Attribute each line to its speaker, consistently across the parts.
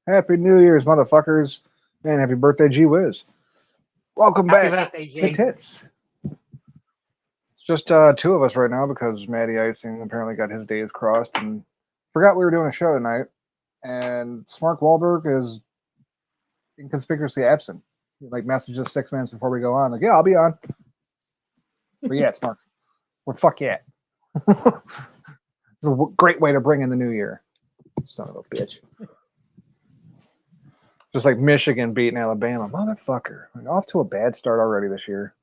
Speaker 1: Happy New Year's, motherfuckers, and happy birthday, G Wiz. Welcome
Speaker 2: Happy
Speaker 1: back
Speaker 2: birthday,
Speaker 1: to
Speaker 2: G.
Speaker 1: Tits. It's just two of us right now because Matty Icing apparently got his days crossed and forgot we were doing a show tonight. And Smark Wahlberg is inconspicuously absent. He messaged us 6 minutes before we go on, like, yeah, I'll be on. But yeah, Smark. Well, fuck yeah. It's a great way to bring in the new year. Son of a bitch. Just like Michigan beating Alabama. Motherfucker. Off to a bad start already this year.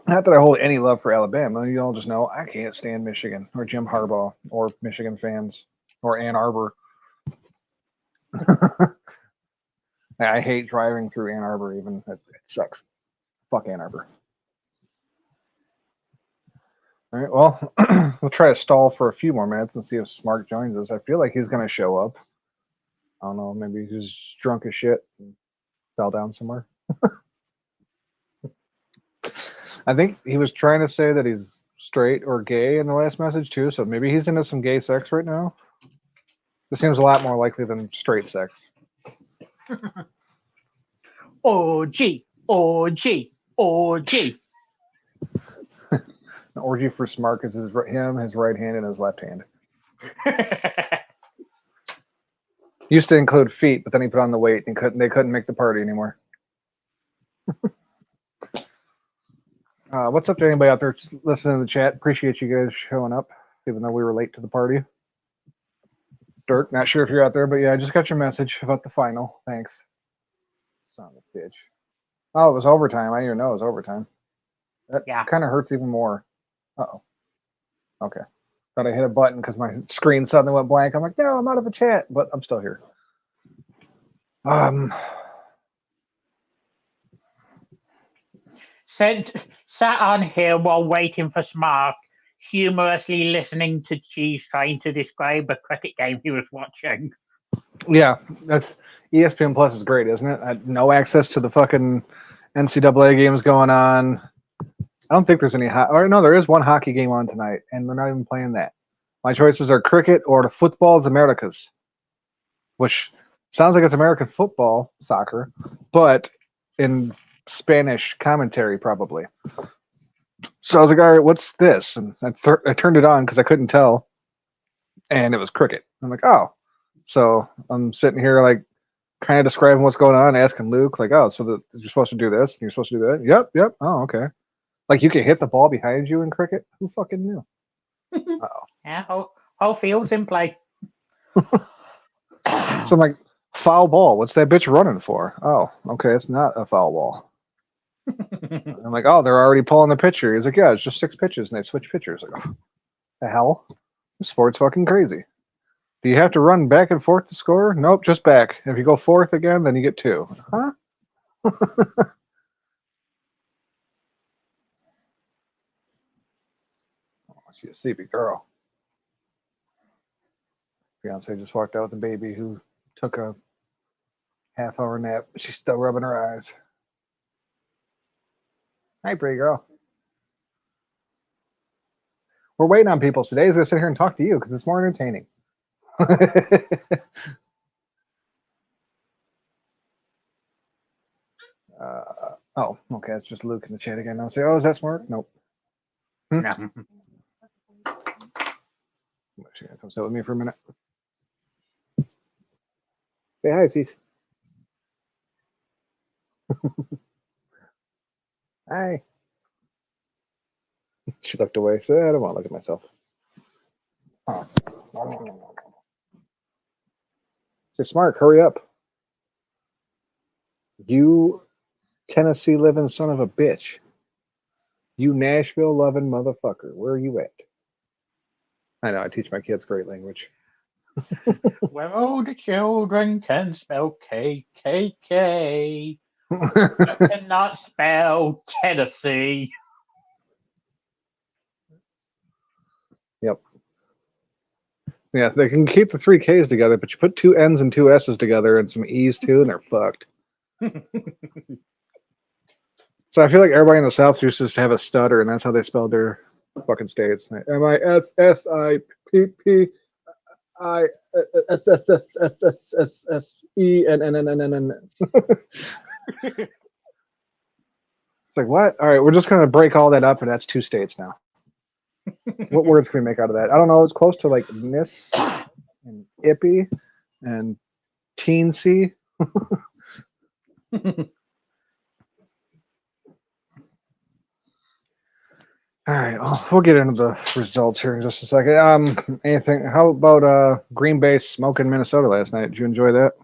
Speaker 1: Not that I hold any love for Alabama. You all just know I can't stand Michigan or Jim Harbaugh or Michigan fans or Ann Arbor. I hate driving through Ann Arbor even. It sucks. Fuck Ann Arbor. All right, well, we'll try to stall for a few more minutes and see if Smart joins us. I feel like he's going to show up. I don't know, maybe he's drunk as shit and fell down somewhere. I think he was trying to say that he's straight or gay in the last message too, so maybe he's into some gay sex right now. This seems a lot more likely than straight sex.
Speaker 2: OG, OG, OG.
Speaker 1: An orgy for Smart is his right hand, and his left hand. Used to include feet, but then he put on the weight and they couldn't make the party anymore. What's up to anybody out there listening to the chat? Appreciate you guys showing up, even though we were late to the party. Dirk, not sure if you're out there, but yeah, I just got your message about the final. Thanks. Son of a bitch. Oh, it was overtime. I didn't even know it was overtime. That kind of hurts even more. Uh-oh. Okay. Thought I hit a button because my screen suddenly went blank. I'm like, no, I'm out of the chat, but I'm still here.
Speaker 2: Sat on here while waiting for Smart, humorously listening to Cheese trying to describe a cricket game he was watching.
Speaker 1: Yeah, that's ESPN Plus is great, isn't it? I had no access to the fucking NCAA games going on. I don't think there's any no, there is one hockey game on tonight, and they're not even playing that. My choices are cricket or the Football's Americas, which sounds like it's American football, soccer, but in Spanish commentary probably. So I was like, all right, what's this? And I turned it on because I couldn't tell, and it was cricket. I'm like, oh. So I'm sitting here like kind of describing what's going on, asking Luke, like, oh, so you're supposed to do this, and you're supposed to do that? Yep. Oh, okay. Like you can hit the ball behind you in cricket? Who fucking knew? Uh-oh.
Speaker 2: Yeah, whole field's in play.
Speaker 1: So I'm like, foul ball. What's that bitch running for? Oh, okay, it's not a foul ball. I'm like, oh, they're already pulling the pitcher. He's like, yeah, it's just 6 pitches, and they switch pitchers. Like, oh, the hell? This sport's fucking crazy. Do you have to run back and forth to score? Nope, just back. If you go fourth again, then you get 2. Huh? Oh, she's a sleepy girl. Fiance just walked out with a baby who took a half-hour nap, but she's still rubbing her eyes. Hi, pretty girl. We're waiting on people. So today's going to sit here and talk to you because it's more entertaining. Oh, okay. It's just Luke in the chat again. I'll say, oh, is that Smart? Nope.
Speaker 2: No.
Speaker 1: She's going to come sit with me for a minute. Say hi, Cease. Hi. She looked away. So I don't want to look at myself. Oh. Say, Smart, hurry up. You Tennessee living son of a bitch. You Nashville loving motherfucker. Where are you at? I know, I teach my kids great language.
Speaker 2: Where all the children can spell KKK, but cannot spell Tennessee.
Speaker 1: Yep. Yeah, they can keep the 3 Ks together, but you put 2 N's and 2 S's together and some E's too, and they're fucked. So I feel like everybody in the South used to have a stutter, and that's how they spelled their fucking states. MISSIPP ISSSSSSSENNNNN. It's like, what? All right, we're just going to break all that up, and that's 2 states now. What words can we make out of that? I don't know. It's close to like Nis and Ippy and Teensy. All right, well, we'll get into the results here in just a second. Anything? How about Green Bay smoking Minnesota last night? Did you enjoy that?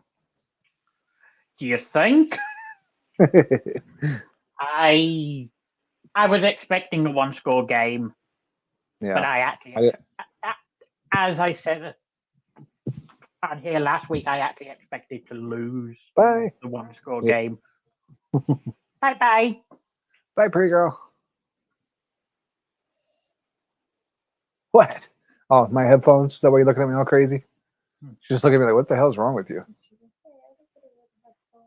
Speaker 2: Do you think? I was expecting a 1-score game, but
Speaker 1: Yeah.
Speaker 2: I actually, as I said on here last week, I actually expected to lose
Speaker 1: Bye.
Speaker 2: the 1-score
Speaker 1: Yeah.
Speaker 2: game. Bye.
Speaker 1: Bye, pretty girl. What? Oh, my headphones. Is that why you're looking at me all crazy? She's just looking at me like, what the hell's wrong with you?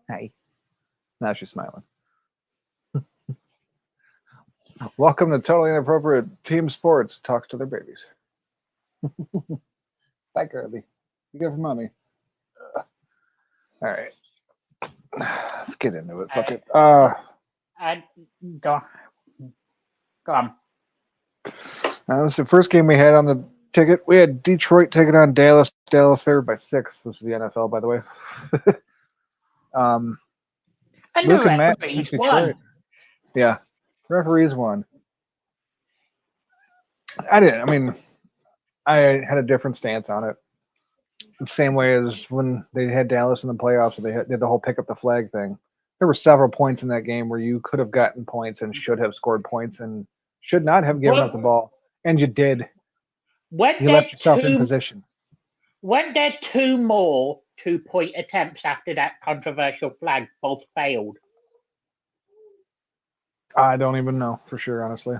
Speaker 1: Hey. Now she's smiling. Welcome to Totally Inappropriate Team Sports Talks to Their Babies. Bye, girlie. You good for mommy. All right. Let's get into it. Fuck it.
Speaker 2: Go on.
Speaker 1: This is the first game we had on the ticket. We had Detroit taking on Dallas. Dallas favored by 6. This is the NFL, by the way.
Speaker 2: And
Speaker 1: Luke
Speaker 2: the
Speaker 1: and Matt
Speaker 2: referees
Speaker 1: took
Speaker 2: won.
Speaker 1: Detroit. Yeah. Referees won. I had a different stance on it. The same way as when they had Dallas in the playoffs, they did the whole pick up the flag thing. There were several points in that game where you could have gotten points and should have scored points and should not have given up the ball. And you did. You left yourself in position.
Speaker 2: Weren't there 2 more 2-point attempts after that controversial flag? Both failed.
Speaker 1: I don't even know for sure, honestly.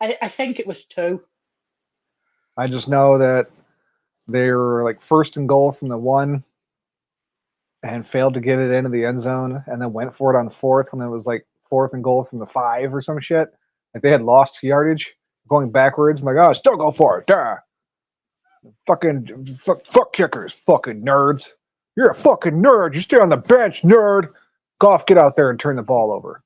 Speaker 2: I think it was 2.
Speaker 1: I just know that they were like 1st and goal from the 1 and failed to get it into the end zone and then went for it on 4th when it was like 4th and goal from the 5 or some shit. Like they had lost yardage going backwards. I'm like, oh, still go for it. Duh. Fucking fuck kickers, fucking nerds. You're a fucking nerd. You stay on the bench, nerd. Goff, get out there and turn the ball over.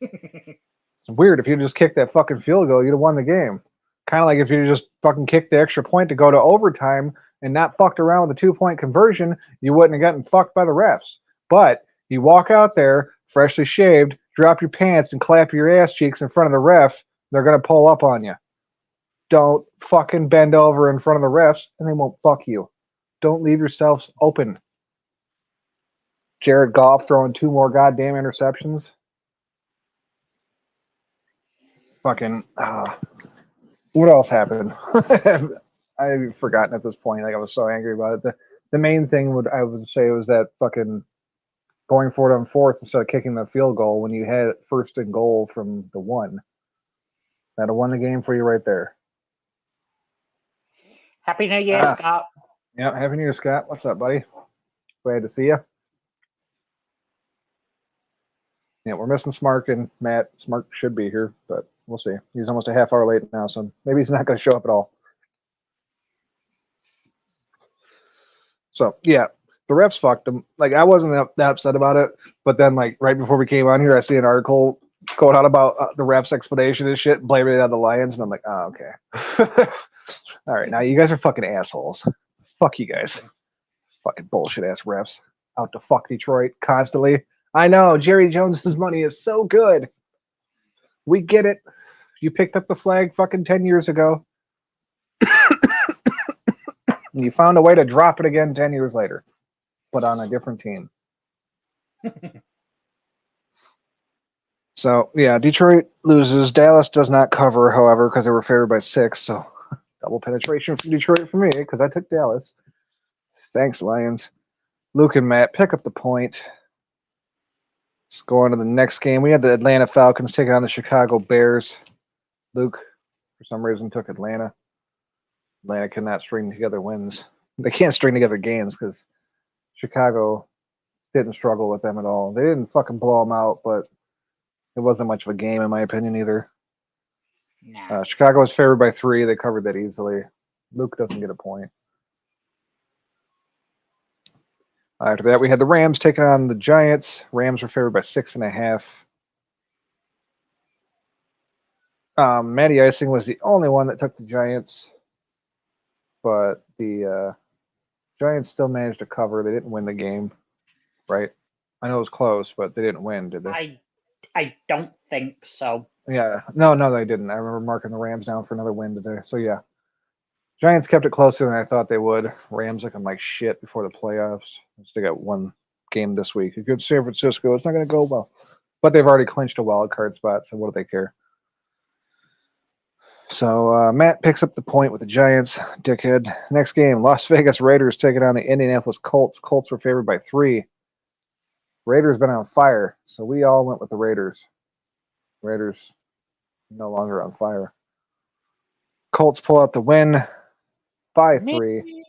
Speaker 1: It's weird. If you just kicked that fucking field goal, you'd have won the game. Kind of like if you just fucking kicked the extra point to go to overtime and not fucked around with the 2-point conversion, you wouldn't have gotten fucked by the refs. But you walk out there, freshly shaved, drop your pants, and clap your ass cheeks in front of the ref, they're going to pull up on you. Don't fucking bend over in front of the refs, and they won't fuck you. Don't leave yourselves open. Jared Goff throwing 2 more goddamn interceptions. Fucking, what else happened? I've forgotten at this point. Like I was so angry about it. The main thing I would say was that fucking going for it on 4th instead of kicking the field goal when you had 1st and goal from the 1. That'd have won the game for you right there.
Speaker 2: Happy New Year, Scott.
Speaker 1: Yeah, Happy New Year, Scott. What's up, buddy? Glad to see you. Yeah, we're missing Smark and Matt. Smark should be here, but we'll see. He's almost a half hour late now, so maybe he's not going to show up at all. So, yeah, the refs fucked him. Like, I wasn't that upset about it, but then, like, right before we came on here, I see an article going out about the refs' explanation and shit, blaming it on the Lions, and I'm like, oh, okay. All right, now you guys are fucking assholes. Fuck you guys. Fucking bullshit-ass refs. Out to fuck Detroit constantly. I know, Jerry Jones's money is so good. We get it. You picked up the flag fucking 10 years ago. And you found a way to drop it again 10 years later. But on a different team. So, yeah, Detroit loses. Dallas does not cover, however, because they were favored by 6. So, double penetration from Detroit for me, because I took Dallas. Thanks, Lions. Luke and Matt pick up the point. Let's go on to the next game. We had the Atlanta Falcons taking on the Chicago Bears. Luke, for some reason, took Atlanta. Atlanta cannot string together wins. They can't string together games because Chicago didn't struggle with them at all. They didn't fucking blow them out, but it wasn't much of a game, in my opinion, either.
Speaker 2: No.
Speaker 1: Chicago was favored by 3. They covered that easily. Luke doesn't get a point. After that, we had the Rams taking on the Giants. Rams were favored by 6.5. Matty Icing was the only one that took the Giants, but the Giants still managed to cover. They didn't win the game, right? I know it was close, but they didn't win, did they?
Speaker 2: I don't think so.
Speaker 1: Yeah, no, they didn't. I remember marking the Rams down for another win today. So yeah, Giants kept it closer than I thought they would. Rams looking like shit before the playoffs. They got one game this week against San Francisco. It's not going to go well, but they've already clinched a wild card spot. So what do they care? So Matt picks up the point with the Giants. Dickhead. Next game, Las Vegas Raiders taking on the Indianapolis Colts. Colts were favored by 3. Raiders been on fire, so we all went with the Raiders. Raiders no longer on fire. Colts pull out the win by 3.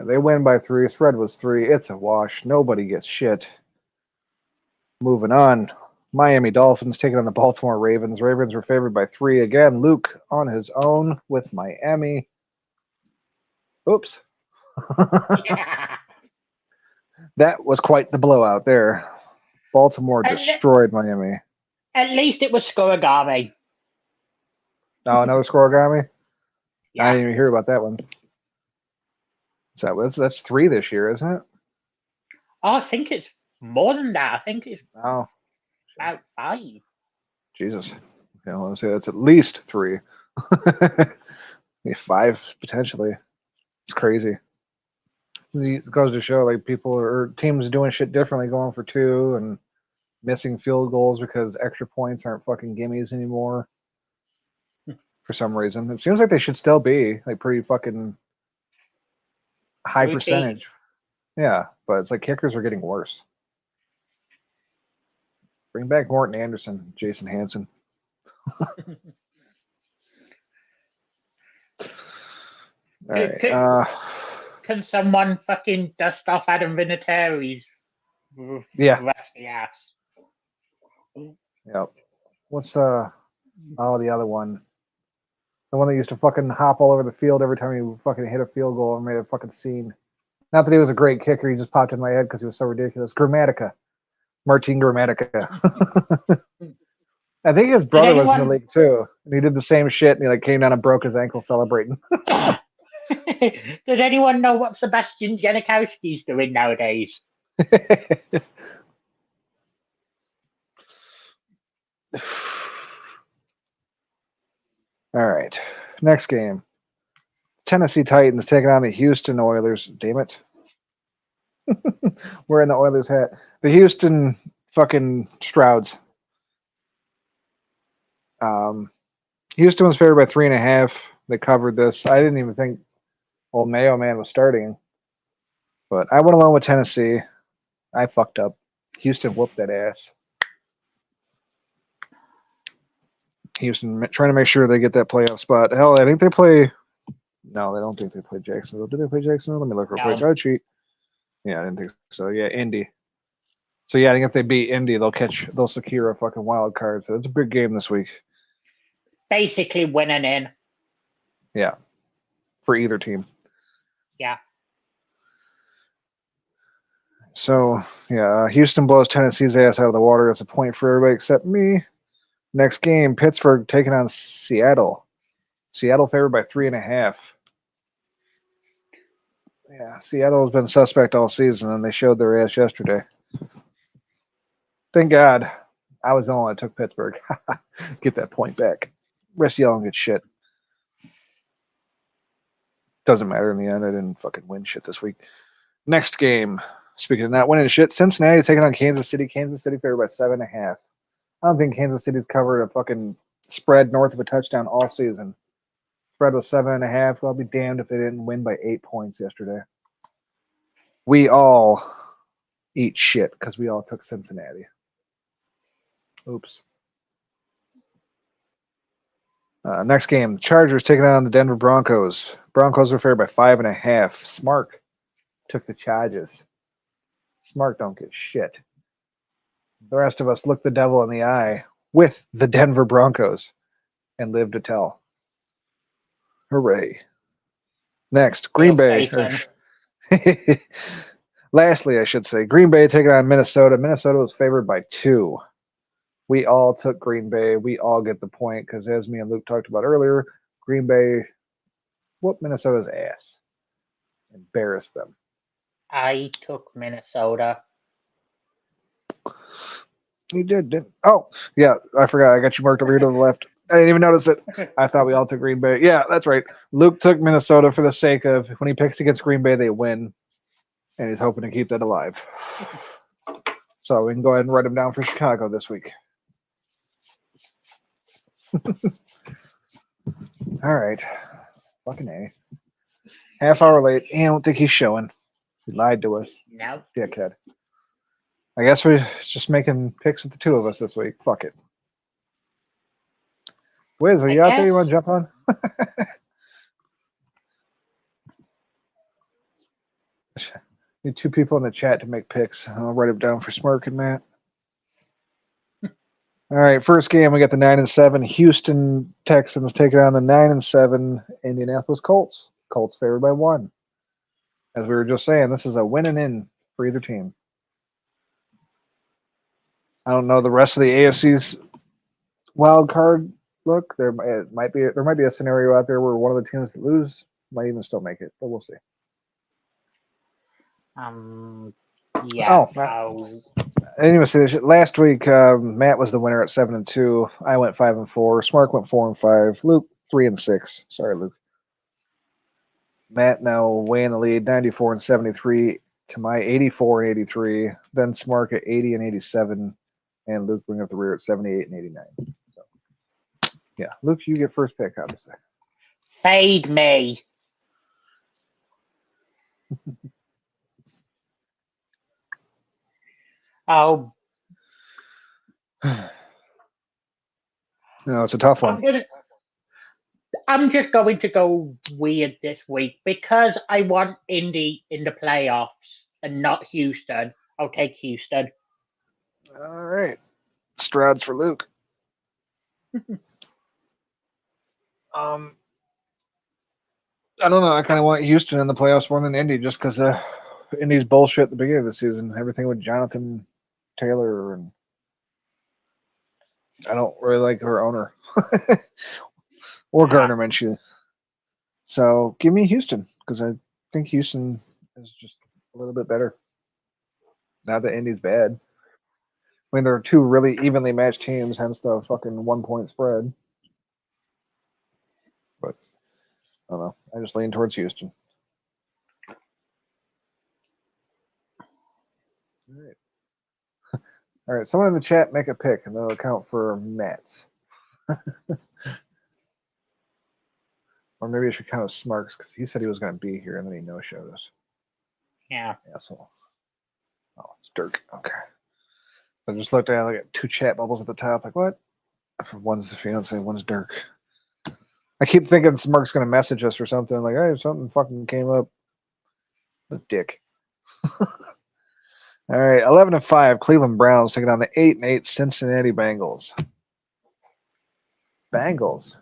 Speaker 1: They win by 3. Spread was 3. It's a wash. Nobody gets shit. Moving on. Miami Dolphins taking on the Baltimore Ravens. Ravens were favored by 3 again. Luke on his own with Miami. Oops. That was quite the blowout there. Baltimore destroyed Miami.
Speaker 2: At least it was scorigami.
Speaker 1: Oh, another scorigami?
Speaker 2: Yeah.
Speaker 1: I didn't even hear about that one. So that's 3 this year, isn't it?
Speaker 2: Oh, I think it's more than that. I think it's
Speaker 1: about
Speaker 2: 5.
Speaker 1: Jesus. Okay, I want to say that's at least 3. 5 potentially. It's crazy. It goes to show like people or teams doing shit differently, going for 2 and missing field goals because extra points aren't fucking gimmies anymore. For some reason, it seems like they should still be like pretty fucking high percentage. Yeah, but it's like kickers are getting worse. Bring back Morton Anderson, Jason Hansen. All right.
Speaker 2: Can someone fucking dust off Adam Vinatieri's rusty ass?
Speaker 1: Yep. What's the other one? The one that used to fucking hop all over the field every time he fucking hit a field goal and made a fucking scene. Not that he was a great kicker, he just popped in my head because he was so ridiculous. Martin Gramatica. I think his brother was in the league too. And he did the same shit and he like came down and broke his ankle celebrating.
Speaker 2: Does anyone know what Sebastian Janikowski's doing nowadays?
Speaker 1: All right. Next game. Tennessee Titans taking on the Houston Oilers. Damn it. Wearing the Oilers hat. The Houston fucking Strouds. Houston was favored by 3.5. They covered this. I didn't even think old Mayo Man was starting. But I went along with Tennessee. I fucked up. Houston whooped that ass. Houston trying to make sure they get that playoff spot. Hell, I think they play. No, they don't think they play Jacksonville. Do they play Jacksonville? Let me look real quick. Oh, cheat. Yeah, I didn't think so. Yeah, Indy. So yeah, I think if they beat Indy, they'll secure a fucking wild card. So it's a big game this week.
Speaker 2: Basically winning in.
Speaker 1: Yeah. For either team.
Speaker 2: Yeah.
Speaker 1: So yeah, Houston blows Tennessee's ass out of the water. It's a point for everybody except me. Next game, Pittsburgh taking on Seattle. Seattle favored by 3.5. Yeah, Seattle has been suspect all season, and they showed their ass yesterday. Thank God I was the only one that took Pittsburgh. Get that point back. Rest of y'all don't get shit. Doesn't matter in the end. I didn't fucking win shit this week. Next game. Speaking of not winning shit, Cincinnati taking on Kansas City. Kansas City favored by 7.5. I don't think Kansas City's covered a fucking spread north of a touchdown all season. Spread was 7.5. Well, I'll be damned if they didn't win by 8 points yesterday. We all eat shit because we all took Cincinnati. Oops. Next game, Chargers taking on the Denver Broncos. Broncos were favored by 5.5. Smart took the Chargers. Smart don't get shit. The rest of us looked the devil in the eye with the Denver Broncos and lived to tell. Hooray. Next, Green
Speaker 2: Hail
Speaker 1: Bay.
Speaker 2: Satan.
Speaker 1: Lastly, I should say, Green Bay taking on Minnesota. Minnesota was favored by 2. We all took Green Bay. We all get the point because, as me and Luke talked about earlier, Green Bay whooped Minnesota's ass, embarrassed them.
Speaker 2: I took Minnesota.
Speaker 1: You didn't? Oh, yeah, I forgot. I got you marked over here to the left. I didn't even notice it. I thought we all took Green Bay. Yeah, that's right. Luke took Minnesota for the sake of when he picks against Green Bay, they win, and he's hoping to keep that alive. So we can go ahead and write him down for Chicago this week. All right. Fucking A. Half hour late. I don't think he's showing. He lied to us.
Speaker 2: No.
Speaker 1: Dickhead. I guess we're just making picks with the 2 of us this week. Fuck it. Wiz, are you out there? You want to jump on? Need 2 people in the chat to make picks. I'll write them down for Smirk and Matt. All right, first game we got the 9-7 Houston Texans taking on the 9-7 Indianapolis Colts. Colts favored by 1. As we were just saying, this is a win and in for either team. I don't know the rest of the AFC's wild card look. There might be a scenario out there where one of the teams that lose might even still make it, but we'll see.
Speaker 2: Yeah.
Speaker 1: I didn't even say this. Last week, Matt was the winner at 7-2. I went 5-4. Smark went 4-5. Luke 3-6. Sorry, Luke. Matt now way in the lead, 94-73 to my 84-83. Then Smark at 80-87, and Luke bring up the rear at 78-89. So, yeah, Luke, you get first pick, obviously.
Speaker 2: Fade me. Oh.
Speaker 1: No, it's a tough one.
Speaker 2: I'm just going to go weird this week because I want Indy in the playoffs and not Houston. I'll take Houston.
Speaker 1: All right. Stroud's for Luke. I don't know. I kind of want Houston in the playoffs more than Indy just because Indy's bullshit at the beginning of the season. Everything with Jonathan Taylor, and I don't really like her owner or Gardner Minshew. So give me Houston because I think Houston is just a little bit better. Not that Indy's bad. I mean, there are 2 really evenly matched teams, hence the fucking 1-point spread. But I don't know. I just lean towards Houston. All right. All right. Someone in the chat make a pick, and that'll account for Matt's. Or maybe I should count as Smarks because he said he was going to be here, and then he no-showed us.
Speaker 2: Yeah.
Speaker 1: Asshole. Oh, it's Dirk. Okay. I just looked at it. I got 2 chat bubbles at the top. Like, what? One's the fiance, one's Dirk. I keep thinking Smark's going to message us or something. Like, hey, something fucking came up. The dick. All right, 11-5 Cleveland Browns taking on the 8-8 Cincinnati Bengals. Bengals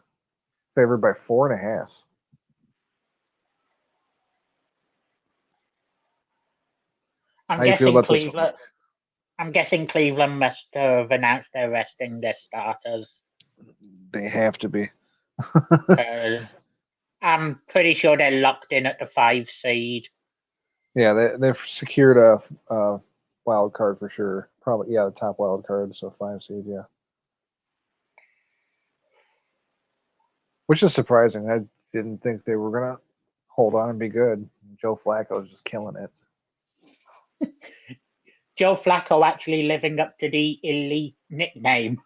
Speaker 1: favored by 4.5.
Speaker 2: I'm
Speaker 1: How you feel
Speaker 2: guessing
Speaker 1: about this one?
Speaker 2: Cleveland. I'm guessing Cleveland must have announced they're resting their starters.
Speaker 1: They have to be.
Speaker 2: I'm pretty sure they're locked in at the 5 seed.
Speaker 1: Yeah, they've secured a wild card for sure. Probably, yeah, the top wild card, so 5 seed, yeah. Which is surprising. I didn't think they were going to hold on and be good. Joe Flacco is just killing it.
Speaker 2: Joe Flacco actually living up to the elite nickname.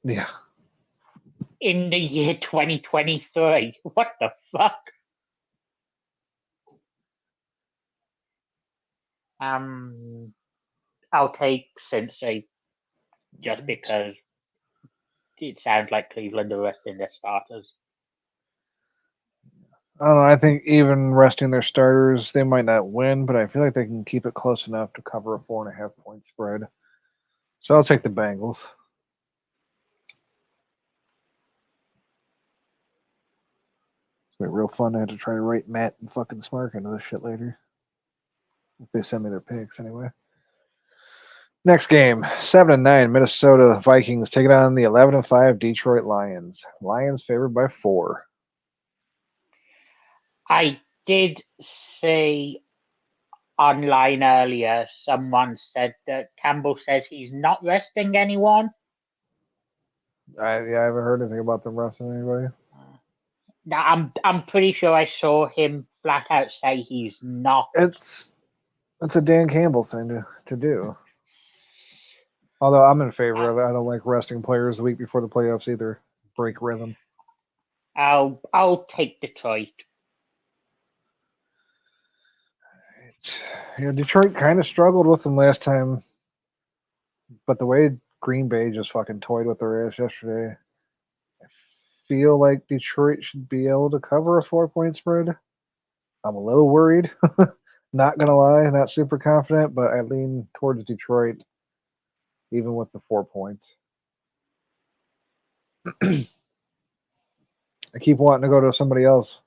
Speaker 1: Yeah.
Speaker 2: In the year 2023. What the fuck? I'll take Cincy just because it sounds like Cleveland are resting their starters.
Speaker 1: I don't know. I think even resting their starters, they might not win, but I feel like they can keep it close enough to cover a 4.5-point spread. So I'll take the Bengals. It's gonna be real fun. I have to try to write Matt and fucking Smark into this shit later. If they send me their picks, anyway. Next game, 7-9 Minnesota Vikings taking on the 11-5 Detroit Lions. Lions favored by 4.
Speaker 2: I did see online earlier someone said that Campbell says he's not resting anyone.
Speaker 1: I haven't heard anything about them wrestling anybody.
Speaker 2: Now, I'm pretty sure I saw him flat out say he's not.
Speaker 1: It's a Dan Campbell thing to do. Although I'm in favor of it. I don't like resting players the week before the playoffs either. Break rhythm.
Speaker 2: I'll take Detroit.
Speaker 1: Yeah, Detroit kind of struggled with them last time, but the way Green Bay just fucking toyed with their ass yesterday, I feel like Detroit should be able to cover a 4-point spread. I'm a little worried. Not gonna lie, not super confident, but I lean towards Detroit, even with the 4 points. I keep wanting to go to somebody else.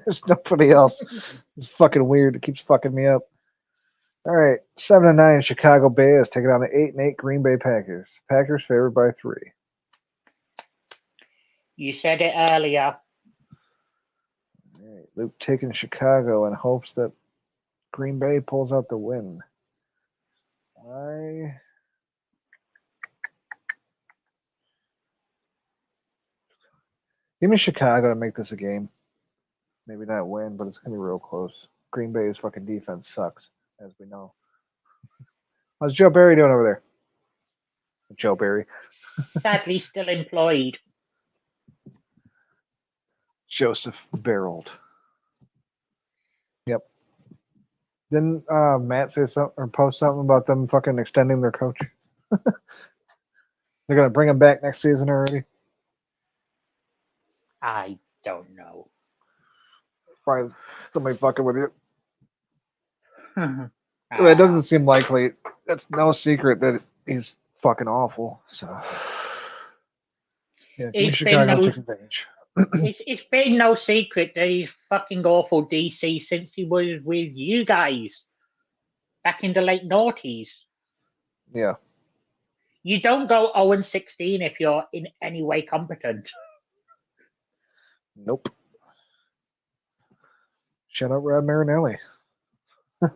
Speaker 1: There's nobody else. It's fucking weird. It keeps fucking me up. All right, 7-9 Chicago Bears taking on the 8-8 Green Bay Packers. Packers favored by 3.
Speaker 2: You said it earlier.
Speaker 1: All right, Luke taking Chicago in hopes that Green Bay pulls out the win. Give me Chicago to make this a game. Maybe not win, but it's gonna be real close. Green Bay's fucking defense sucks, as we know. How's Joe Barry doing over there? Joe Barry.
Speaker 2: Sadly, still employed.
Speaker 1: Joseph Barreled. Yep. Didn't Matt say something or post something about them fucking extending their coach? They're gonna bring him back next season already.
Speaker 2: I don't know.
Speaker 1: Probably somebody fucking with you. It doesn't seem likely. It's no secret that he's fucking awful. So yeah, give me Chicago take advantage.
Speaker 2: It's been no secret that he's fucking awful DC since he was with you guys back in the late noughties.
Speaker 1: Yeah.
Speaker 2: You don't go 0-16 if you're in any way competent.
Speaker 1: Nope. Shut up, Rod Marinelli. All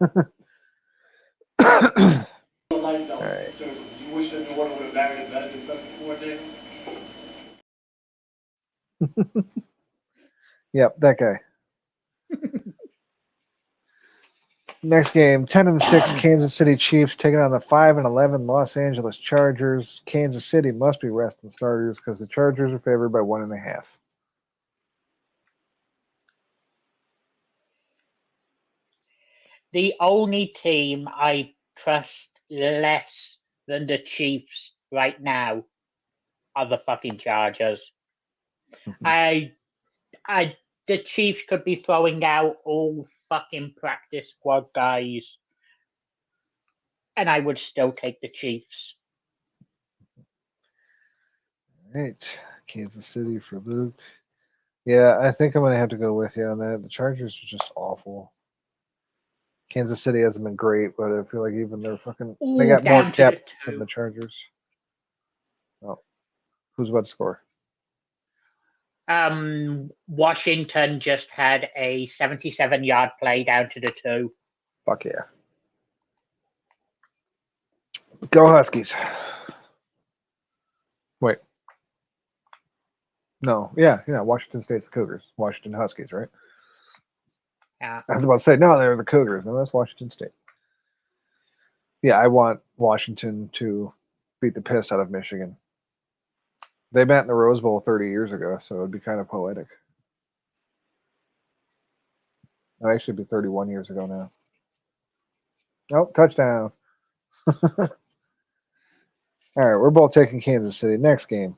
Speaker 1: right.
Speaker 3: So you wish that your would have married a better than 74 did?
Speaker 1: Yep, that guy. Next game, 10-6 Kansas City Chiefs taking on the 5-11 Los Angeles Chargers. Kansas City must be resting starters because the Chargers are favored by 1.5.
Speaker 2: The only team I trust less than the Chiefs right now are the fucking Chargers. The Chiefs could be throwing out all fucking practice squad guys, and I would still take the Chiefs.
Speaker 1: All right, Kansas City for Luke. Yeah, I think I'm going to have to go with you on that. The Chargers are just awful. Kansas City hasn't been great, but I feel like even they're fucking... They got more depth than the Chargers. Oh, who's about to score?
Speaker 2: Washington just had a 77-yard play down to the 2.
Speaker 1: Fuck yeah. Go Huskies. Wait. No, yeah, Washington State's the Cougars. Washington Huskies, right?
Speaker 2: Yeah.
Speaker 1: I was about to say, no, they're the Cougars. No, that's Washington State. Yeah, I want Washington to beat the piss out of Michigan. They met in the Rose Bowl 30 years ago, so it would be kind of poetic. It would actually be 31 years ago now. Oh, touchdown. All right, we're both taking Kansas City. Next game.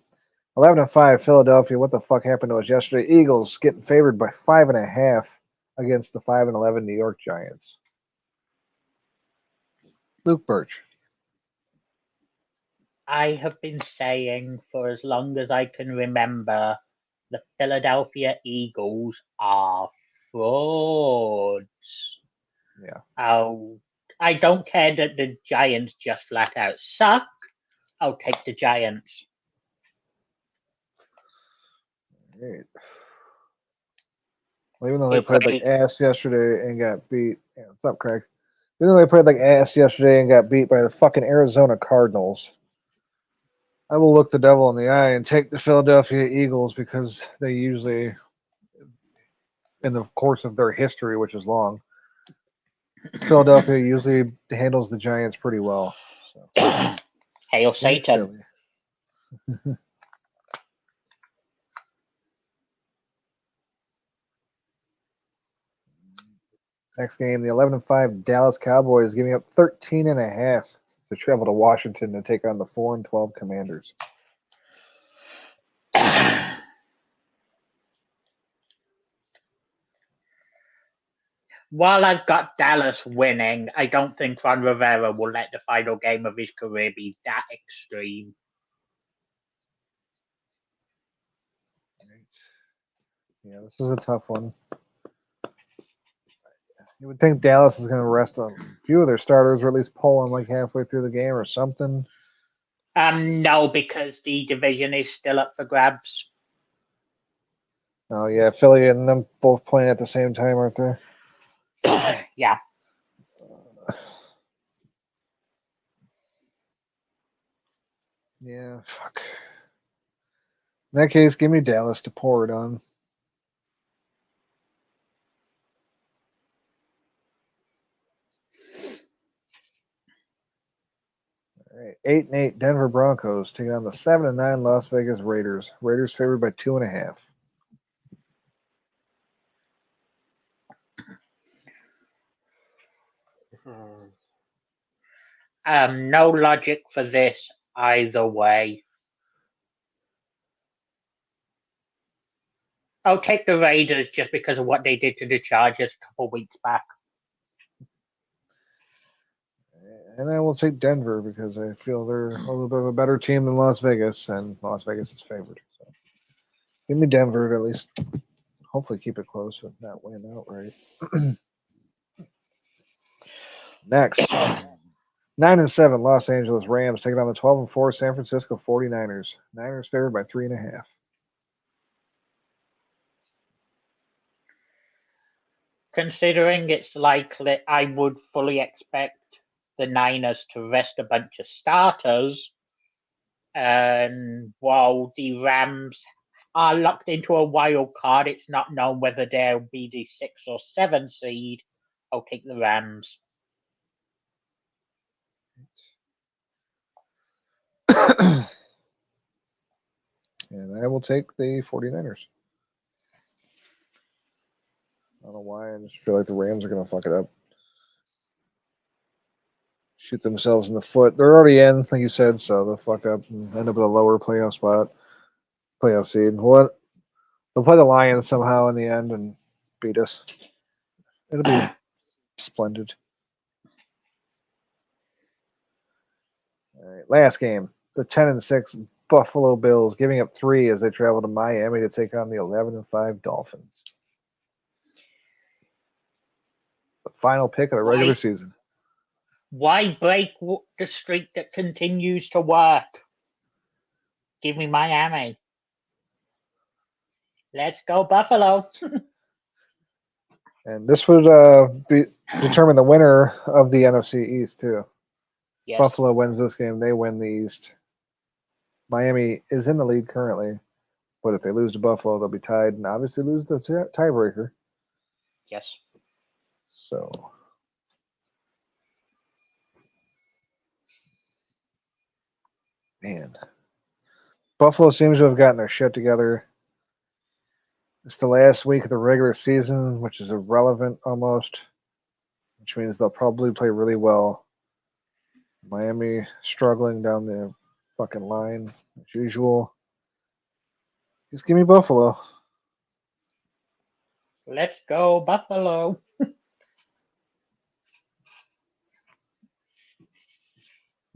Speaker 1: 11-5 Philadelphia. What the fuck happened to us yesterday? Eagles getting favored by 5.5 against the 5-11 New York Giants. Luke Birch.
Speaker 2: I have been saying for as long as I can remember The Philadelphia Eagles are frauds.
Speaker 1: Yeah.
Speaker 2: Oh, I don't care that the Giants just flat out suck. I'll take the Giants.
Speaker 1: Great. Well, even though they played like ass yesterday and got beat. Yeah, what's up, Craig? Even though they played like ass yesterday and got beat by the fucking Arizona Cardinals, I will look the devil in the eye and take the Philadelphia Eagles because they usually, in the course of their history, which is long, Philadelphia usually handles the Giants pretty well. So.
Speaker 2: Hail Satan.
Speaker 1: Next game, the 11-5 Dallas Cowboys giving up 13.5 to travel to Washington to take on the 4-12 Commanders.
Speaker 2: While I've got Dallas winning, I don't think Ron Rivera will let the final game of his career be that extreme.
Speaker 1: Yeah, this is a tough one. You would think Dallas is going to rest a few of their starters, or at least pull them like halfway through the game or something.
Speaker 2: No, because the division is still up for grabs.
Speaker 1: Oh yeah, Philly and them both playing at the same time, aren't they?
Speaker 2: Yeah.
Speaker 1: Yeah, fuck. In that case, give me Dallas to pour it on. All right, 8-8 Denver Broncos taking on the 7-9 Las Vegas Raiders. Raiders favored by 2.5.
Speaker 2: No logic for this either way. I'll take the Raiders just because of what they did to the Chargers a couple weeks back.
Speaker 1: And I will take Denver because I feel they're a little bit of a better team than Las Vegas, and Las Vegas is favored. So give me Denver to at least hopefully keep it close, if not win outright. Next, 9-7 Los Angeles Rams taking on the 12-4 San Francisco 49ers. Niners favored by 3.5.
Speaker 2: Considering it's likely, I would fully expect the Niners to rest a bunch of starters. And while the Rams are locked into a wild card, it's not known whether they'll be the 6 or 7 seed. I'll take the Rams.
Speaker 1: And I will take the 49ers. I don't know why. I just feel like the Rams are going to fuck it up. Shoot themselves in the foot. They're already in, like you said, so they'll fuck up and end up with a lower playoff spot, playoff seed. What? They'll play the Lions somehow in the end and beat us. It'll be splendid. All right, last game. The 10-6 Buffalo Bills giving up 3 as they travel to Miami to take on the 11-5 Dolphins. The final pick of the regular season.
Speaker 2: Why break the streak that continues to work? Give me Miami. Let's go Buffalo.
Speaker 1: And this would determine the winner of the NFC East, too.
Speaker 2: Yes.
Speaker 1: Buffalo wins this game, they win the East. Miami is in the lead currently, but if they lose to Buffalo, they'll be tied and obviously lose the tiebreaker.
Speaker 2: Yes.
Speaker 1: So, man, Buffalo seems to have gotten their shit together. It's the last week of the regular season, which is irrelevant almost, which means they'll probably play really well. Miami struggling down the fucking line as usual. Just give me Buffalo.
Speaker 2: Let's go Buffalo.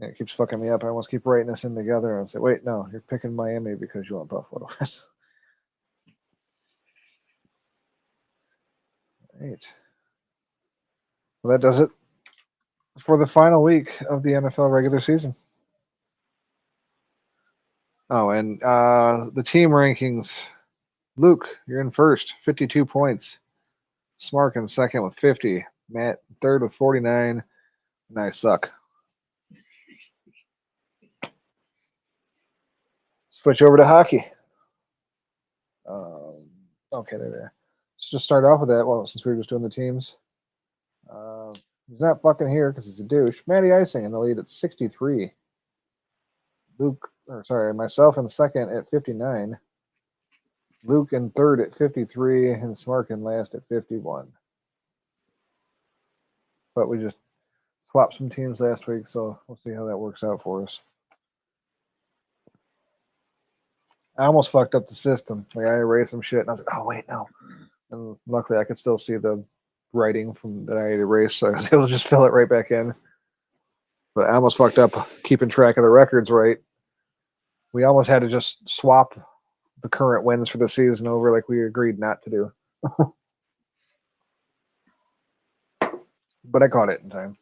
Speaker 1: Yeah, it keeps fucking me up. I almost keep writing this in together and say, wait, no, you're picking Miami because you want Buffalo. Right. Well, that does it for the final week of the NFL regular season. Oh, and the team rankings. Luke, you're in first, 52 points. Smark in second with 50. Matt third with 49. And I suck. Switch over to hockey. Okay, there. Let's just start off with that. Well, since we were just doing the teams. He's not fucking here because he's a douche. Matty Icing in the lead at 63. Myself in second at 59. Luke in third at 53, and Smark in last at 51. But we just swapped some teams last week, so we'll see how that works out for us. I almost fucked up the system. Like I erased some shit, and I was like, "Oh wait, no." And luckily, I could still see the writing from that I had erased, so I was able to just fill it right back in. But I almost fucked up keeping track of the records right. We almost had to just swap the current wins for the season over, like we agreed not to do. But I caught it in time.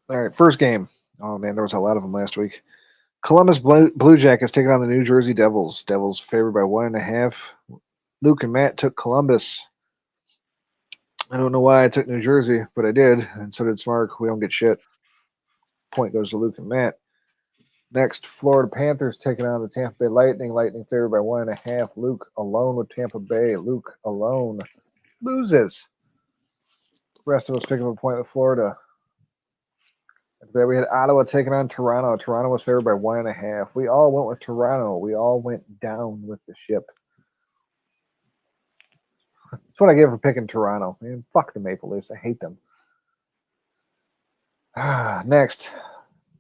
Speaker 1: All right, first game. Oh man, there was a lot of them last week. Columbus Blue Jackets taking on the New Jersey Devils. Devils favored by 1.5. Luke and Matt took Columbus. I don't know why I took New Jersey, but I did, and so did Smark. We don't get shit. Point goes to Luke and Matt. Next, Florida Panthers taking on the Tampa Bay Lightning. Lightning favored by 1.5. Luke alone with Tampa Bay. Luke alone loses. The rest of us picking up a point with Florida. After that, we had Ottawa taking on Toronto. Toronto was favored by 1.5. We all went with Toronto. We all went down with the ship. That's what I get for picking Toronto. Man, fuck the Maple Leafs. I hate them. Next,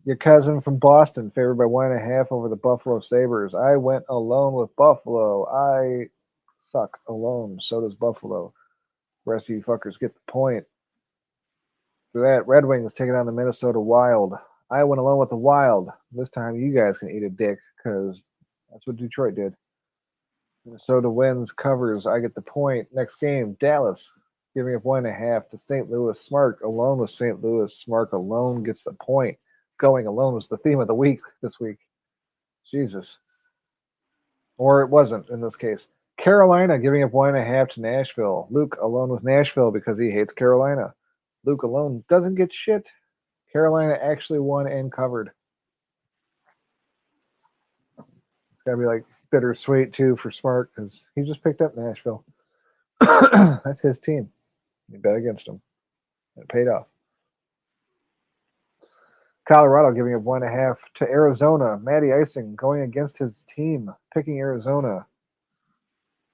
Speaker 1: your cousin from Boston, favored by 1.5 over the Buffalo Sabres. I went alone with Buffalo. I suck alone. So does Buffalo. The rest of you fuckers get the point. For that, Red Wings taking on the Minnesota Wild. I went alone with the Wild. This time you guys can eat a dick because that's what Detroit did. Minnesota wins, covers. I get the point. Next game, Dallas giving up 1.5 to St. Louis. Smark alone with St. Louis. Smark alone gets the point. Going alone was the theme of the week this week. Jesus. Or it wasn't in this case. Carolina giving up 1.5 to Nashville. Luke alone with Nashville because he hates Carolina. Luke alone doesn't get shit. Carolina actually won and covered. It's got to be like bittersweet too for Smart because he just picked up Nashville. That's his team. He bet against him. It paid off. Colorado giving up 1.5 to Arizona. Matty Icing going against his team, picking Arizona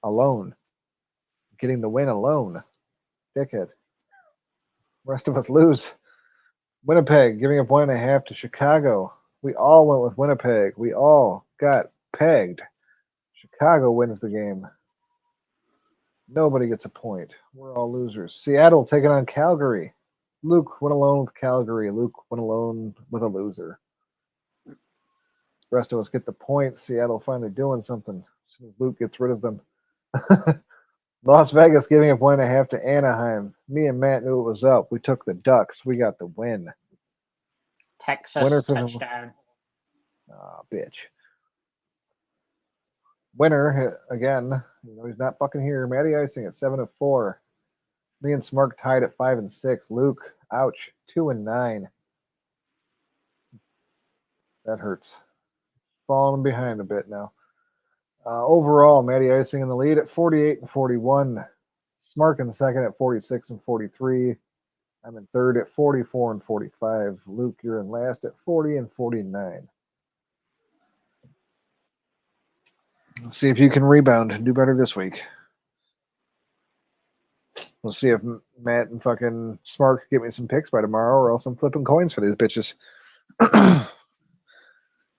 Speaker 1: alone. Getting the win alone. Dickhead. Rest of us lose. Winnipeg giving up 1.5 to Chicago. We all went with Winnipeg. We all got pegged. Chicago wins the game. Nobody gets a point. We're all losers. Seattle taking on Calgary. Luke went alone with Calgary. Luke went alone with a loser. The rest of us get the points. Seattle finally doing something. As soon as Luke gets rid of them. Las Vegas giving up 1.5 to Anaheim. Me and Matt knew it was up. We took the Ducks. We got the win.
Speaker 2: Texas
Speaker 1: Winner for
Speaker 2: touchdown.
Speaker 1: Bitch. Winner again. He's not fucking here. Matty Icing at 7 of 4. Me and Smark tied at 5 and 6. Luke, ouch, 2 and 9. That hurts. Falling behind a bit now. Overall, Matty Icing in the lead at 48 and 41. Smark in second at 46 and 43. I'm in third at 44 and 45. Luke, you're in last at 40 and 49. Let's see if you can rebound and do better this week. We'll see if Matt and fucking Smark get me some picks by tomorrow, or else I'm flipping coins for these bitches.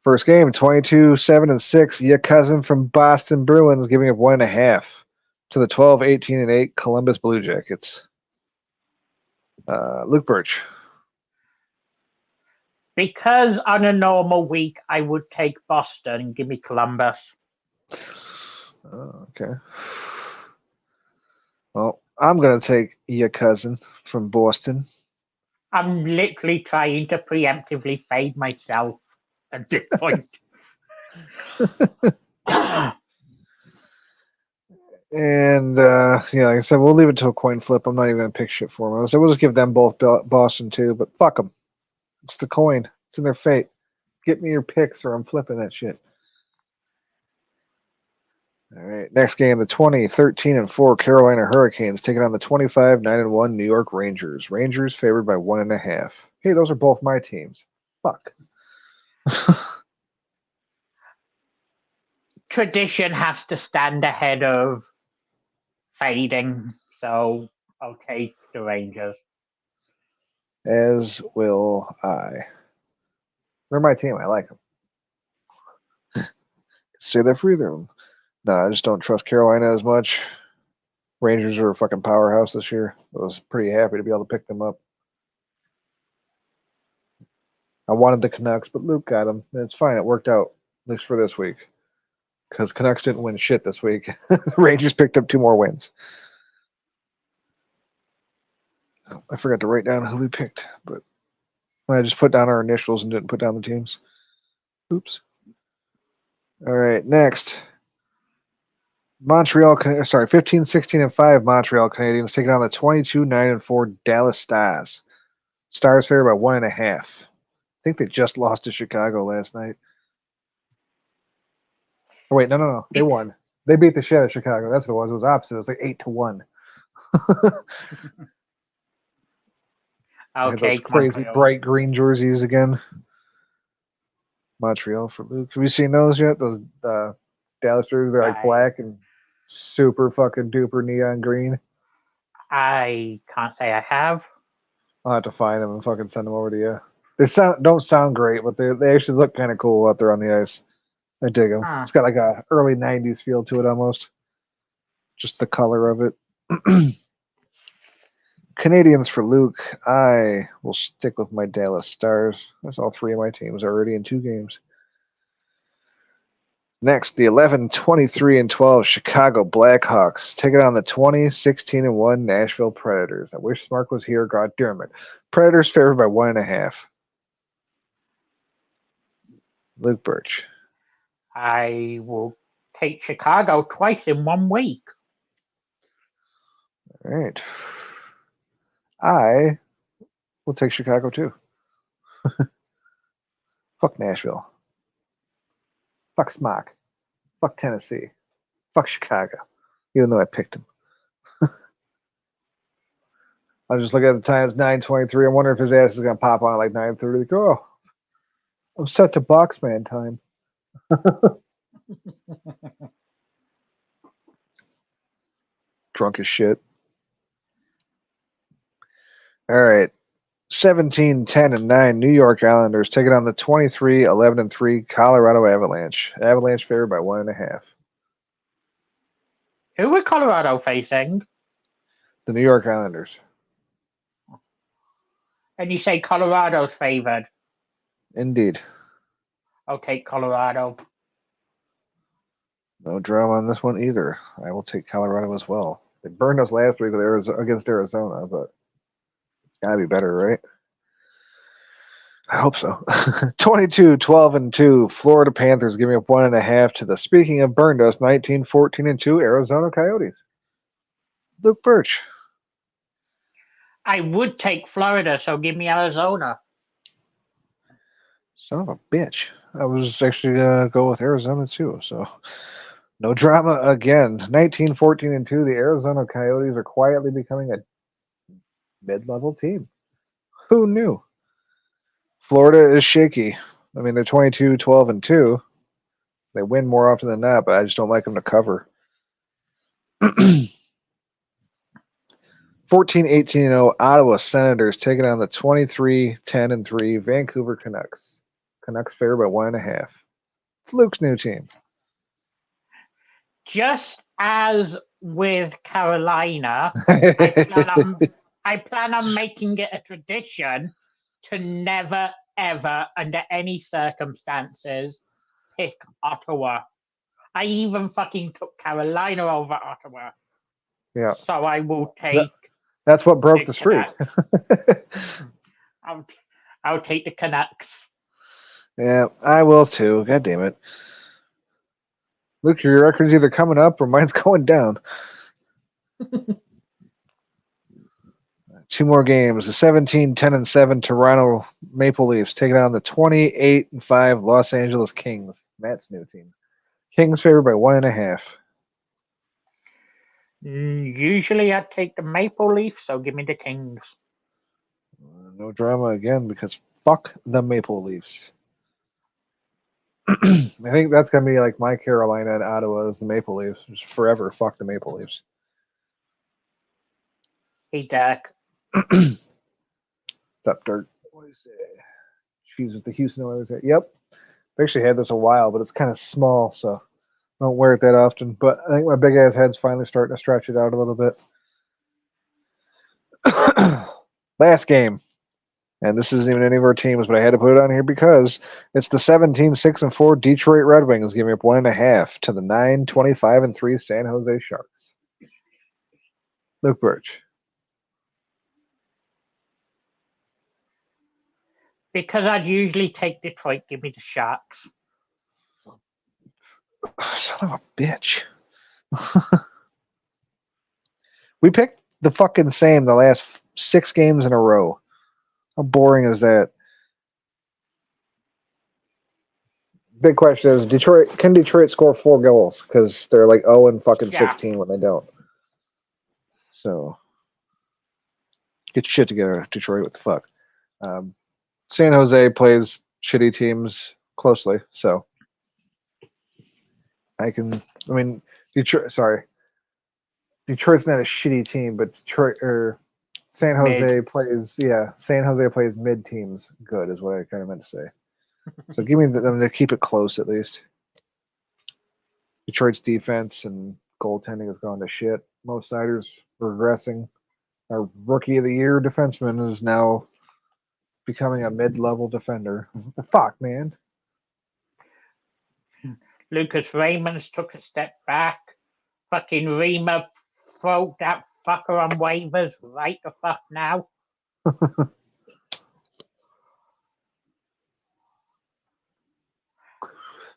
Speaker 1: First game, 22-7-6. Your cousin from Boston Bruins giving up 1.5 to the 12-18-8 Columbus Blue Jackets. Luke Birch.
Speaker 2: Because on a normal week, I would take Boston and give me Columbus.
Speaker 1: Oh, okay. Well, I'm gonna take your cousin from Boston.
Speaker 2: I'm literally trying to preemptively fade myself at this point.
Speaker 1: And yeah, like I said, we'll leave it to a coin flip. I'm not even gonna pick shit for them. So we'll just give them both Boston too. But fuck them. It's the coin. It's in their fate. Get me your picks, or I'm flipping that shit. All right. Next game, the 20-13-4 Carolina Hurricanes taking on the 25-9-1 New York Rangers. Rangers favored by 1.5. Hey, those are both my teams. Fuck.
Speaker 2: Tradition has to stand ahead of fading, so I'll take the Rangers.
Speaker 1: As will I. They're my team. I like them. Say that for either of them. No, I just don't trust Carolina as much. Rangers are a fucking powerhouse this year. I was pretty happy to be able to pick them up. I wanted the Canucks, but Luke got them. And it's fine. It worked out, at least for this week. Because Canucks didn't win shit this week. The Rangers picked up 2 more wins. Oh, I forgot to write down who we picked, but I just put down our initials and didn't put down the teams. Oops. All right, next. Montreal, 15-16-5 Montreal Canadiens taking on the 22-9-4 Dallas Stars. Stars favored by 1.5. I think they just lost to Chicago last night. Oh, wait, no. They won. They beat the shit out of Chicago. That's what it was. It was opposite. It was like 8-1. They had those
Speaker 2: Okay,
Speaker 1: crazy
Speaker 2: Montreal.
Speaker 1: bright green jerseys again. Montreal for Luke. Have you seen those yet? Those Dallas jerseys, they're like black and super fucking duper neon green.
Speaker 2: I can't say I have.
Speaker 1: I'll have to find them and fucking send them over to you. They don't sound great, but they actually look kind of cool out there on the ice. I dig them.
Speaker 2: Huh.
Speaker 1: It's got like a early '90s feel to it almost. Just the color of it. Canadians for Luke. I will stick with my Dallas Stars. That's all 3 of my teams already in 2 games. Next, the 11-23-12 Chicago Blackhawks taking on the 20-16-1 Nashville Predators. I wish Mark was here. God damn it. Predators favored by 1.5. Luke Birch.
Speaker 2: I will take Chicago twice in 1 week.
Speaker 1: All right. I will take Chicago too. Fuck Nashville. Fuck Smock. Fuck Tennessee. Fuck Chicago. Even though I picked him. I was just looking at the time. It's 9:23. I wonder if his ass is gonna pop on at like 9:30. Like, oh, I'm set to Boxman time. Drunk as shit. All right. 17-10-9 New York Islanders taking on the 23-11-3 Colorado Avalanche. Avalanche favored by 1.5.
Speaker 2: Who were Colorado facing?
Speaker 1: The New York Islanders.
Speaker 2: And you say Colorado's favored.
Speaker 1: Indeed.
Speaker 2: I'll take Colorado.
Speaker 1: No drama on this one either. I will take Colorado as well. They burned us last week with against Arizona, but it's got to be better, right? I hope so. 22-12-2 Florida Panthers giving up 1.5 to the, speaking of burned us, 19-14-2 Arizona Coyotes. Luke Birch.
Speaker 2: I would take Florida, so give me Arizona.
Speaker 1: Son of a bitch. I was actually going to go with Arizona too, so no drama again. 19-14-2 the Arizona Coyotes are quietly becoming a mid-level team. Who knew? Florida is shaky. I mean, they're 22-12-2. They win more often than not, but I just don't like them to cover. 14-18-0 Ottawa Senators taking on the 23-10-3 Vancouver Canucks. Canucks favored by 1.5. It's Luke's new team.
Speaker 2: Just as with Carolina, I plan on making it a tradition to never, ever, under any circumstances, pick Ottawa. I even fucking took Carolina over Ottawa.
Speaker 1: Yeah.
Speaker 2: So I will take
Speaker 1: That's what broke the
Speaker 2: the
Speaker 1: streak.
Speaker 2: Canucks. I'll take the Canucks.
Speaker 1: Yeah, I will too. God damn it. Luke, your record's either coming up or mine's going down. 2 more games. The 17, 10, and 7 Toronto Maple Leafs taking on the 28 and 5 Los Angeles Kings. Matt's new team. Kings favored by 1.5.
Speaker 2: Usually I'd take the Maple Leafs, so give me the Kings.
Speaker 1: No drama again because fuck the Maple Leafs. I think that's gonna be like my Carolina and Ottawa is the Maple Leafs. Just forever fuck the Maple Leafs.
Speaker 2: Hey, Dak.
Speaker 1: Up dirt. What do you say? She's with the Houston Oilers. Yep. I actually had this a while, but it's kind of small, so I don't wear it that often. But I think my big ass head's finally starting to stretch it out a little bit. Last game. And this isn't even any of our teams, but I had to put it on here because it's the 17, 6, and 4 Detroit Red Wings giving up 1.5 to the 9, 25, and 3 San Jose Sharks. Luke Birch.
Speaker 2: Because I'd usually take Detroit, give me the Sharks.
Speaker 1: Son of a bitch. We picked the fucking same the last 6 games in a row. How boring is that? Big question is can Detroit score 4 goals? Because they're like 0 and fucking 16 when they don't. So get your shit together, Detroit. What the fuck? San Jose plays shitty teams closely, so Detroit's not a shitty team, but San Jose plays mid teams good is what I kind of meant to say. So give me them to keep it close at least. Detroit's defense and goaltending has gone to shit. Mo Snyder's regressing. Our rookie of the year defenseman is now becoming a mid-level defender. What the fuck, man?
Speaker 2: Lucas Raymond's took a step back. Fucking Rima throw that fucker on waivers right the fuck now.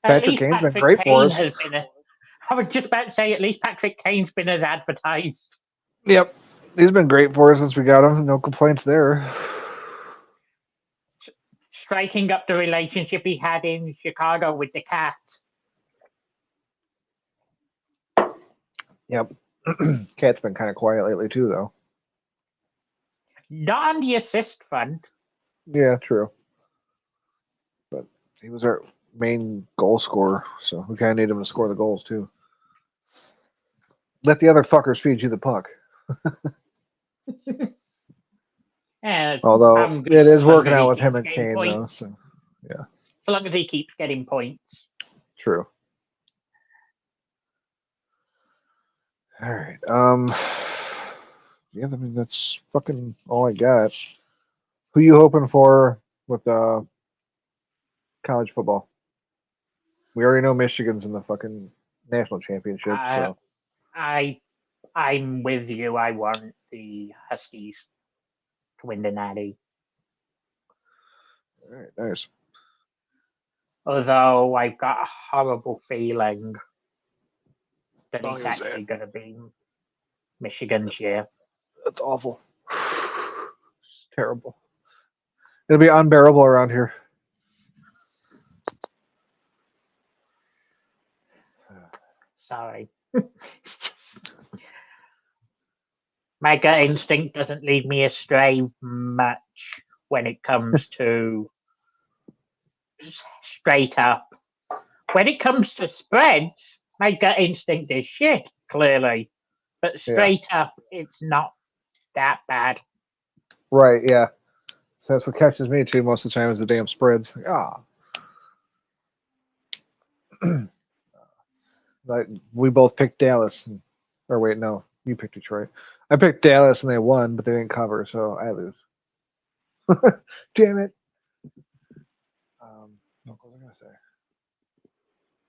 Speaker 1: Patrick Kane's been great for us.
Speaker 2: I was just about to say, at least Patrick Kane's been as advertised.
Speaker 1: Yep. He's been great for us since we got him. No complaints there.
Speaker 2: Striking up the relationship he had in Chicago with the cat.
Speaker 1: Yep. Cat's been kind of quiet lately too, though.
Speaker 2: Not on the assist front.
Speaker 1: Yeah, true. But he was our main goal scorer, so we kind of need him to score the goals too. Let the other fuckers feed you the puck. Although it is working out with him and Kane, though. So, yeah.
Speaker 2: As long as he keeps getting points.
Speaker 1: True. All right. Yeah, I mean that's fucking all I got. Who you hoping for with college football? We already know Michigan's in the fucking national championship, so
Speaker 2: I'm with you. I want the Huskies to win the Natty.
Speaker 1: All right, nice.
Speaker 2: Although I've got a horrible feeling that it's actually going to be Michigan's year.
Speaker 1: That's awful. It's terrible. It'll be unbearable around here.
Speaker 2: Sorry. My gut instinct doesn't lead me astray much when it comes to straight up. When it comes to spreads, my gut instinct is shit, clearly. But straight up, it's not that bad.
Speaker 1: Right, yeah. So that's what catches me too most of the time is the damn spreads. Like we both picked Dallas. Or wait, no. You picked Detroit. I picked Dallas and they won, but they didn't cover, so I lose. Damn it. What was I going to say?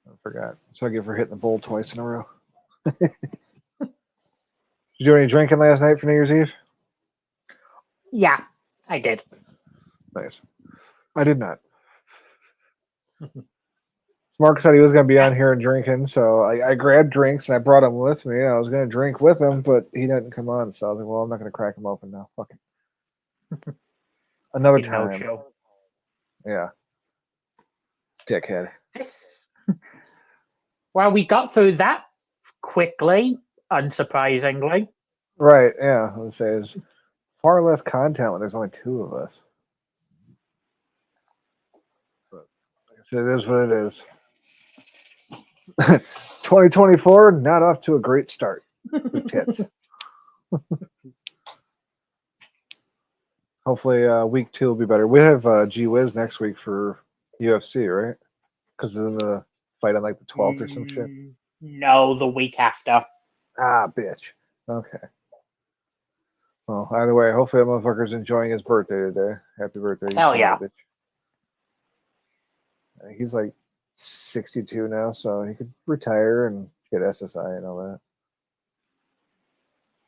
Speaker 1: I forgot. So I get for hitting the bowl twice in a row. you do any drinking last night for New Year's Eve?
Speaker 2: Yeah, I did.
Speaker 1: Nice. I did not. Mark said he was going to be on here and drinking, so I grabbed drinks and I brought them with me. I was going to drink with him, but he didn't come on, so I was like, well, I'm not going to crack him open now. Fuck it. Another
Speaker 2: You know,
Speaker 1: time.
Speaker 2: Joe.
Speaker 1: Yeah. Dickhead.
Speaker 2: Well, we got through that quickly, unsurprisingly.
Speaker 1: Right, yeah. I would say there's far less content when there's only two of us. But like I said, it is what it is. 2024, not off to a great start. The tits. Hopefully, week 2 will be better. We have G Wiz next week for UFC, right? Because of the fight on like the 12th or some shit.
Speaker 2: No, the week after.
Speaker 1: Ah, bitch. Okay. Well, either way, hopefully that motherfucker's enjoying his birthday today. Happy birthday, you
Speaker 2: Hell
Speaker 1: son
Speaker 2: yeah.
Speaker 1: of a bitch. He's like 62 now, so he could retire and get SSI and all that.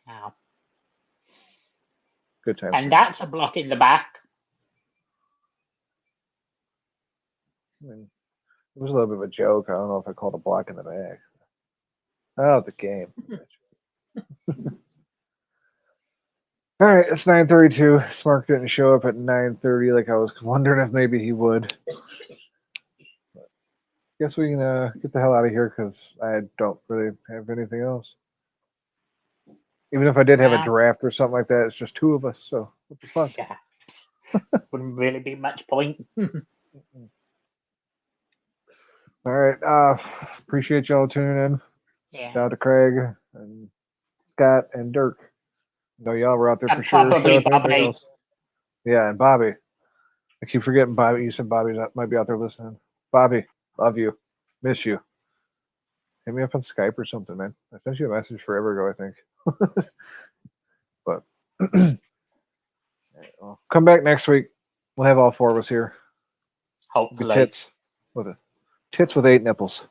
Speaker 2: Wow.
Speaker 1: Good time.
Speaker 2: And that's a block in the back.
Speaker 1: I mean, it was a little bit of a joke. I don't know if I called a block in the back. Oh, the game. All right, it's 9:32. Smark didn't show up at 9:30 like I was wondering if maybe he would. But guess we can get the hell out of here because I don't really have anything else. Even if I did have a draft or something like that, it's just 2 of us. So what the fuck?
Speaker 2: Yeah. Wouldn't really be much point.
Speaker 1: All right. Appreciate y'all tuning in.
Speaker 2: Yeah.
Speaker 1: Shout out to Craig and Scott and Dirk. I know y'all were out there
Speaker 2: And
Speaker 1: for sure.
Speaker 2: probably
Speaker 1: Shout out to everybody
Speaker 2: Bobby.
Speaker 1: else. Yeah, and Bobby. I keep forgetting Bobby. You said Bobby might be out there listening. Bobby, love you. Miss you. Hit me up on Skype or something, man. I sent you a message forever ago, I think. But well, come back next week. We'll have all 4 of us here.
Speaker 2: Hopefully.
Speaker 1: Tits with 8 nipples.